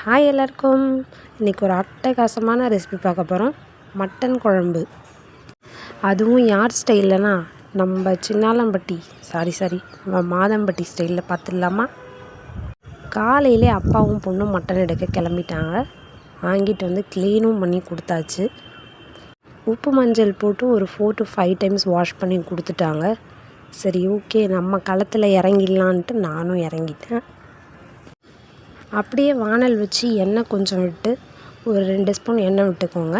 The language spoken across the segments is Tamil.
ஹாய் எல்லாருக்கும். இன்றைக்கி ஒரு அட்டகாசமான ரெசிபி பார்க்க போகிறோம். மட்டன் குழம்பு. அதுவும் யார் ஸ்டைல்லனா நம்ம சின்னாலம்பட்டி நம்ம மாதம்பட்டி ஸ்டைலில் பார்த்துடலாமா? காலையிலே அப்பாவும் பொண்ணும் மட்டன் எடுக்க கிளம்பிட்டாங்க. வாங்கிட்டு வந்து க்ளீனும் பண்ணி கொடுத்தாச்சு. உப்பு மஞ்சள் போட்டு ஒரு 4 to 5 டைம்ஸ் வாஷ் பண்ணி கொடுத்துட்டாங்க. சரி, ஓகே, நம்ம களத்தில் இறங்கிடலான்ட்டு நானும் இறங்கிட்டேன். அப்படியே வானல் வச்சு எண்ணெய் கொஞ்சம் விட்டு ஒரு 2 ஸ்பூன் எண்ணெய் விட்டுக்கோங்க.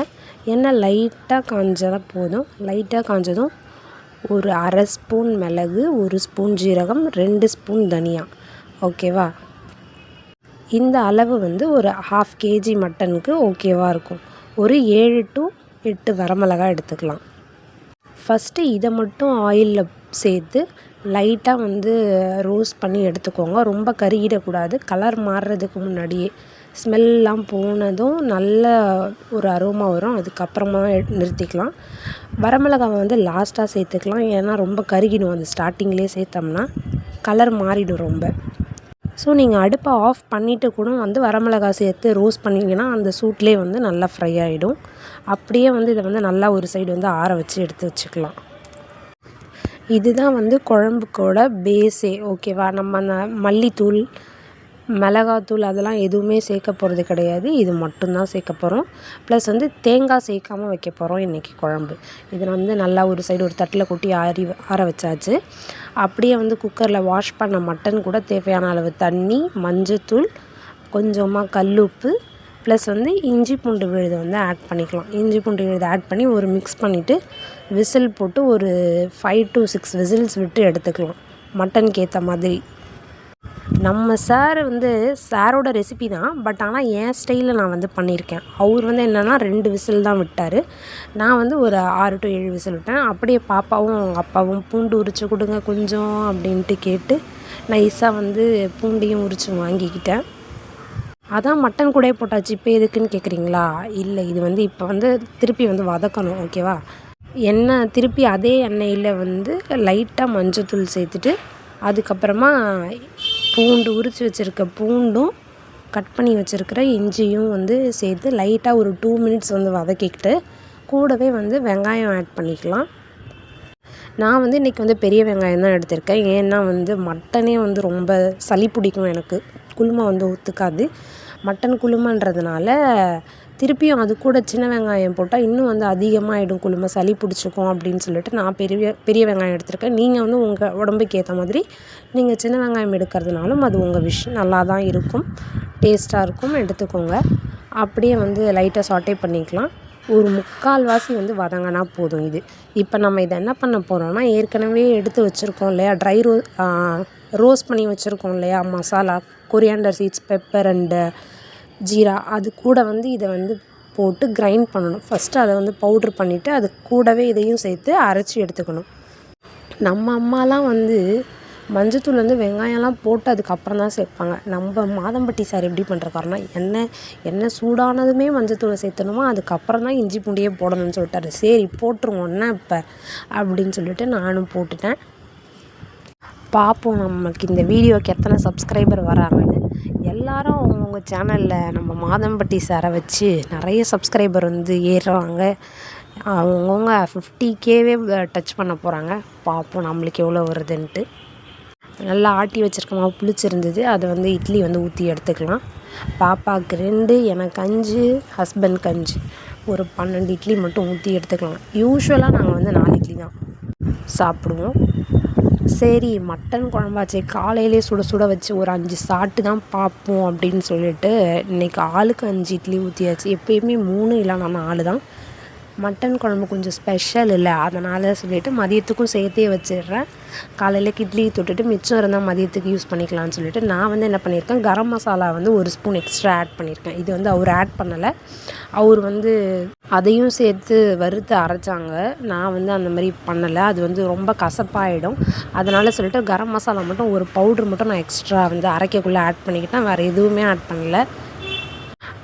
எண்ணெய் லைட்டாக காஞ்சதாக போதும். லைட்டாக காஞ்சதும் ஒரு 1/2 ஸ்பூன் மிளகு, 1 ஸ்பூன் ஜீரகம், 2 ஸ்பூன் தனியா. ஓகேவா? இந்த அளவு வந்து ஒரு 1/2 kg மட்டனுக்கு ஓகேவாக இருக்கும். ஒரு 7 to 8 வரமிளகாய் எடுத்துக்கலாம். ஃபஸ்ட்டு இதை மட்டும் ஆயிலில் சேர்த்து லைட்டாக வந்து ரோஸ்ட் பண்ணி எடுத்துக்கோங்க. ரொம்ப கருகிடக்கூடாது. கலர் மாறுறதுக்கு முன்னாடியே ஸ்மெல்லாம் போனதும் நல்ல ஒரு அரோமா வரும். அதுக்கப்புறமா நிறுத்திக்கலாம். வரமிளகாவை வந்து லாஸ்ட்டாக சேர்த்துக்கலாம். ஏன்னா ரொம்ப கருகிடும். அது ஸ்டார்டிங்லேயே சேர்த்தோம்னா கலர் மாறிடும் ரொம்ப. ஸோ நீங்கள் அடுப்பை ஆஃப் பண்ணிவிட்டு கூட வந்து வரமிளகாய் சேர்த்து ரோஸ்ட் பண்ணிங்கன்னா அந்த சூட்லேயே வந்து நல்லா ஃப்ரை ஆகிடும். அப்படியே வந்து இதை வந்து நல்லா ஒரு சைடு வந்து ஆற வச்சு எடுத்து வச்சுக்கலாம். இதுதான் வந்து குழம்புக்கோட பேஸே. ஓகேவா? நம்ம அந்த மல்லித்தூள், மிளகாத்தூள் அதெல்லாம் எதுவுமே சேர்க்க போகிறது கிடையாது. இது மட்டும்தான் சேர்க்க போகிறோம். ப்ளஸ் வந்து தேங்காய் சேர்க்காமல் வைக்க போகிறோம் இன்றைக்கி குழம்பு. இதை வந்து நல்லா ஒரு சைடு ஒரு தட்டில் கொட்டி ஆற வச்சாச்சு. அப்படியே வந்து குக்கரில் வாஷ் பண்ண மட்டன் கூட தேவையான அளவு தண்ணி, மஞ்சத்தூள், கொஞ்சமாக கல்லுப்பு, ப்ளஸ் வந்து இஞ்சி பூண்டு விழுதை வந்து ஆட் பண்ணிக்கலாம். இஞ்சி பூண்டு விழுதை ஆட் பண்ணி ஒரு மிக்ஸ் பண்ணிவிட்டு விசில் போட்டு ஒரு 5 to 6 விசில்ஸ் விட்டு எடுத்துக்கலாம். மட்டனுக்கு ஏற்ற மாதிரி. நம்ம சாரோட ரெசிபி தான். பட் ஆனால் என் ஸ்டைலில் நான் வந்து பண்ணியிருக்கேன். அவர் வந்து என்னென்னா 2 விசில் தான் விட்டார். நான் வந்து ஒரு 6 to 7 விசில் விட்டேன். அப்படியே பாப்பாவும் அப்பாவும் பூண்டு உரித்து கொடுங்க கொஞ்சம் அப்படின்ட்டு கேட்டு நைஸாக வந்து பூண்டையும் உரித்து வாங்கிக்கிட்டேன். அதான் மட்டன் கூட போட்டாச்சு. இப்போ எதுக்குன்னு கேட்குறீங்களா? இல்லை, இது வந்து இப்போ வந்து திருப்பி வந்து வதக்கணும். ஓகேவா? எண்ணெய் திருப்பி அதே எண்ணெயில் வந்து லைட்டாக மஞ்சத்தூள் சேர்த்துட்டு அதுக்கப்புறமா பூண்டு உரித்து வச்சுருக்க பூண்டும் கட் பண்ணி வச்சுருக்கிற இஞ்சியும் வந்து சேர்த்து லைட்டாக ஒரு 2 minutes வந்து வதக்கிக்கிட்டு கூடவே வந்து வெங்காயம் ஆட் பண்ணிக்கலாம். நான் வந்து இன்றைக்கி வந்து பெரிய வெங்காயம் தான் எடுத்திருக்கேன். ஏன்னா வந்து மட்டனே வந்து ரொம்ப சளி பிடிக்கும் எனக்கு. குருமா வந்து ஒத்துக்காது. மட்டன் குருமான்றதுனால திருப்பியும் அது கூட சின்ன வெங்காயம் போட்டால் இன்னும் வந்து அதிகமாகிடும். குருமா சளி பிடிச்சிக்கும் அப்படின்னு சொல்லிட்டு நான் பெரிய வெங்காயம் எடுத்திருக்கேன். நீங்கள் வந்து உங்கள் உடம்புக்கு ஏற்ற மாதிரி நீங்கள் சின்ன வெங்காயம் எடுக்கிறதுனாலும் அது உங்கள் விஷயம். நல்லா தான் இருக்கும், டேஸ்ட்டாக இருக்கும், எடுத்துக்கோங்க. அப்படியே வந்து லைட்டாக சாட்டே பண்ணிக்கலாம். ஒரு 3/4 வந்து வதங்கினா போதும் இது. இப்போ நம்ம இதை என்ன பண்ண போகிறோம்னா, ஏற்கனவே எடுத்து வச்சுருக்கோம் இல்லையா, ட்ரை ரோஸ்ட் பண்ணி வச்சுருக்கோம் இல்லையா masala, coriander seeds, pepper and jeera, அது கூட வந்து இதை வந்து போட்டு கிரைண்ட் பண்ணணும். ஃபஸ்ட்டு அதை வந்து பவுட்ரு பண்ணிவிட்டு அது கூடவே இதையும் சேர்த்து அரைச்சி எடுத்துக்கணும். நம்ம அம்மாலாம் வந்து மஞ்சத்தூள் வந்து வெங்காயம்லாம் போட்டு அதுக்கப்புறம் தான் சேர்ப்பாங்க. நம்ம மாதம்பட்டி சார் எப்படி பண்ணுறக்காருன்னா, எண்ணெய் சூடானதுமே மஞ்சத்தூளை சேர்த்தணுமா, அதுக்கப்புறம் தான் இஞ்சி பூண்டியே போடணும்னு சொல்லிட்டாரு. சரி போட்டுருவோம் என்ன இப்போ அப்படின்னு சொல்லிட்டு நானும் போட்டுட்டேன். பார்ப்போம் நமக்கு இந்த வீடியோக்கு எத்தனை சப்ஸ்கிரைபர் வராங்கன்னு. எல்லாரும் அவங்கவுங்க சேனலில் நம்ம மாதம்பட்டி சாரை வச்சு நிறைய சப்ஸ்கிரைபர் வந்து ஏறுறாங்க. அவங்கவுங்க 50Kவே டச் பண்ண போகிறாங்க. பார்ப்போம் நம்மளுக்கு எவ்வளோ வருதுன்ட்டு. நல்லா ஆட்டி வச்சுருக்க மாவு புளிச்சிருந்தது. அதை வந்து இட்லி வந்து ஊற்றி எடுத்துக்கலாம். பாப்பாவுக்கு 2, எனக்கு 5, ஹஸ்பண்டுக்கு 5, ஒரு 12 இட்லி மட்டும் ஊற்றி எடுத்துக்கலாம். யூஸ்வலாக நாங்கள் வந்து 4 இட்லி தான் சாப்பிடுவோம். சரி, மட்டன் குழம்பாச்சே, காலையிலே சுட சுட வச்சு ஒரு 5 சாப்பிட்டு தான் பார்ப்போம் அப்படின்னு சொல்லிட்டு இன்றைக்கி ஆளுக்கு 5 இட்லி ஊற்றியாச்சு. எப்போயுமே 3 இல்லைனா 4 தான். மட்டன் குழம்பு கொஞ்சம் ஸ்பெஷல் இல்லை, அதனால் சொல்லிவிட்டு மதியத்துக்கும் சேர்த்தே வச்சிடுறேன். காலையில் இட்லி தொட்டுட்டு மிச்சம் இருந்தால் மதியத்துக்கு யூஸ் பண்ணிக்கலாம்னு சொல்லிட்டு நான் வந்து என்ன பண்ணியிருக்கேன், கரம் மசாலா வந்து 1 ஸ்பூன் எக்ஸ்ட்ரா ஆட் பண்ணியிருக்கேன். இது வந்து அவர் ஆட் பண்ணலை. அவர் வந்து அதையும் சேர்த்து வறுத்து அரைச்சாங்க. நான் வந்து அந்த மாதிரி பண்ணலை. அது வந்து ரொம்ப கசப்பாயிடும். அதனால் சொல்லிட்டு கரம் மசாலா மட்டும் ஒரு பவுட்ரு மட்டும் நான் எக்ஸ்ட்ரா வந்து அரைக்கக்குள்ளே ஆட் பண்ணிக்கிட்டேன். வேறு எதுவுமே ஆட் பண்ணலை.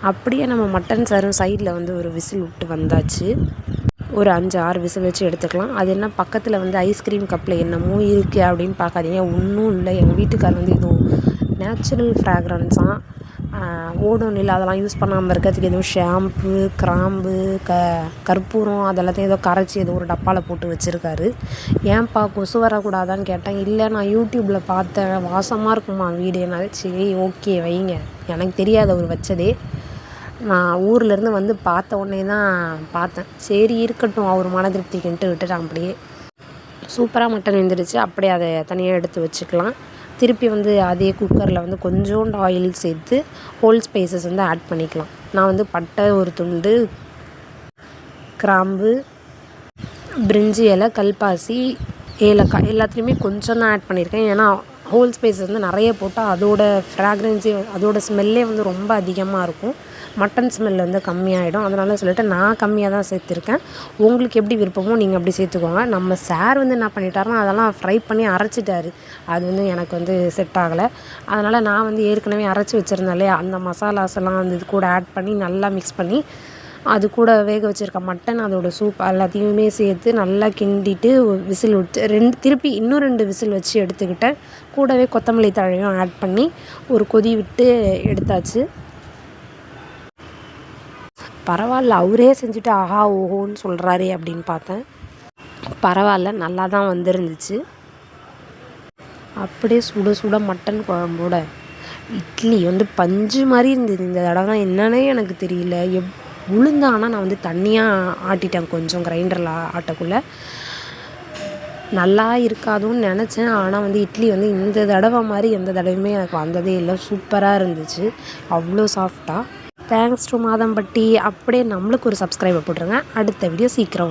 அப்படியே நம்ம மட்டன் சாரும் சைடில் வந்து ஒரு விசில் விட்டு வந்தாச்சு. ஒரு 5-6 விசில் வச்சு எடுத்துக்கலாம். அது என்ன பக்கத்தில் வந்து ஐஸ்கிரீம் கப்பில் என்னமோ இருக்குது அப்படின்னு பார்க்காதீங்க. ஒன்றும் இல்லை. எங்கள் வீட்டுக்கார் வந்து இதுவும் நேச்சுரல் ஃப்ராக்ரன்ஸாக ஓடோனில் அதெல்லாம் யூஸ் பண்ணாமல் இருக்கிறதுக்கு எதுவும் ஷாம்பு, கிராம்பு, கற்பூரம் அதெல்லாத்தையும் ஏதோ கரைச்சி ஏதோ ஒரு டப்பாவில் போட்டு வச்சுருக்காரு. ஏன்ப்பா கொசு வரக்கூடாதான்னு கேட்டேன். இல்லை நான் யூடியூப்பில் பார்த்தேன், வாசமாக இருக்குமா வீடுனால. சரி ஓகே வைங்க, எனக்கு தெரியாது அவர் வச்சதே. நான் ஊர்லேருந்து வந்து பார்த்த உடனே தான் பார்த்தேன். சரி இருக்கட்டும், அவர் மன திருப்திக்குன்ட்டு விட்டுட்டான். அப்படியே சூப்பராக மட்டன் வெந்துடுச்சு. அப்படியே அதை தனியாக எடுத்து வச்சுக்கலாம். திருப்பி வந்து அதே குக்கரில் வந்து கொஞ்சோண்டு ஆயில் சேர்த்து ஹோல் ஸ்பைசஸ் வந்து ஆட் பண்ணிக்கலாம். நான் வந்து பட்டை ஒரு துண்டு, கிராம்பு, பிரிஞ்சி இலை, கல்பாசி, ஏலக்காய் எல்லாத்துலேயுமே கொஞ்சம் தான் ஆட் பண்ணியிருக்கேன். ஏன்னா ஹோல் ஸ்பைசஸ் வந்து நிறைய போட்டால் அதோட ஃப்ராக்ரன்ஸே அதோட ஸ்மெல்லே வந்து ரொம்ப அதிகமாக இருக்கும். மட்டன் ஸ்மெல் வந்து கம்மியாகிடும். அதனால சொல்லிட்டு நான் கம்மியாக தான் சேர்த்துருக்கேன். உங்களுக்கு எப்படி விருப்பமோ நீங்கள் அப்படி சேர்த்துக்கோங்க. நம்ம சார் வந்து என்ன பண்ணிட்டாருன்னா அதெல்லாம் ஃப்ரை பண்ணி அரைச்சிட்டாரு. அது வந்து எனக்கு வந்து செட் ஆகலை. அதனால் நான் வந்து ஏற்கனவே அரைச்சி வச்சுருந்தேன் இல்லையா, அந்த மசாலாஸ் எல்லாம் வந்து இது கூட ஆட் பண்ணி நல்லா மிக்ஸ் பண்ணி அது கூட வேக வச்சுருக்க மட்டன் அதோட சூப் எல்லாத்தையுமே சேர்த்து நல்லா கிண்டிட்டு விசில் விட்டு திருப்பி இன்னும் 2 விசில் வச்சு எடுத்துக்கிட்டேன். கூடவே கொத்தமல்லி தழையும் ஆட் பண்ணி ஒரு கொதி விட்டு எடுத்தாச்சு. பரவாயில்ல, அவரே செஞ்சுட்டு ஆஹா ஓஹோன்னு சொல்கிறாரே அப்படின்னு பார்த்தேன். பரவாயில்ல, நல்லா தான் வந்திருந்துச்சு. அப்படியே சுட சுட மட்டன் குழம்போட இட்லி வந்து பஞ்சு மாதிரி இருந்தது. இந்த தடவை என்னன்னே எனக்கு தெரியல. உளுந்து ஆனால் நான் வந்து தண்ணியாக ஆட்டிட்டேன் கொஞ்சம் கிரைண்டரில் ஆட்டக்குள்ளே. நல்லா இருக்காதுன்னு நினச்சேன். ஆனால் வந்து இட்லி வந்து இந்த தடவை மாதிரி எந்த தடவையுமே எனக்கு வந்ததே இல்லை. சூப்பராக இருந்துச்சு, அவ்வளோ சாஃப்டாக. Thanks to Madhampatti. அப்படியே நம்மளுக்கு ஒரு சப்ஸ்கிரைபர் போட்டுருங்க. அடுத்த வீடியோ சீக்கிரம்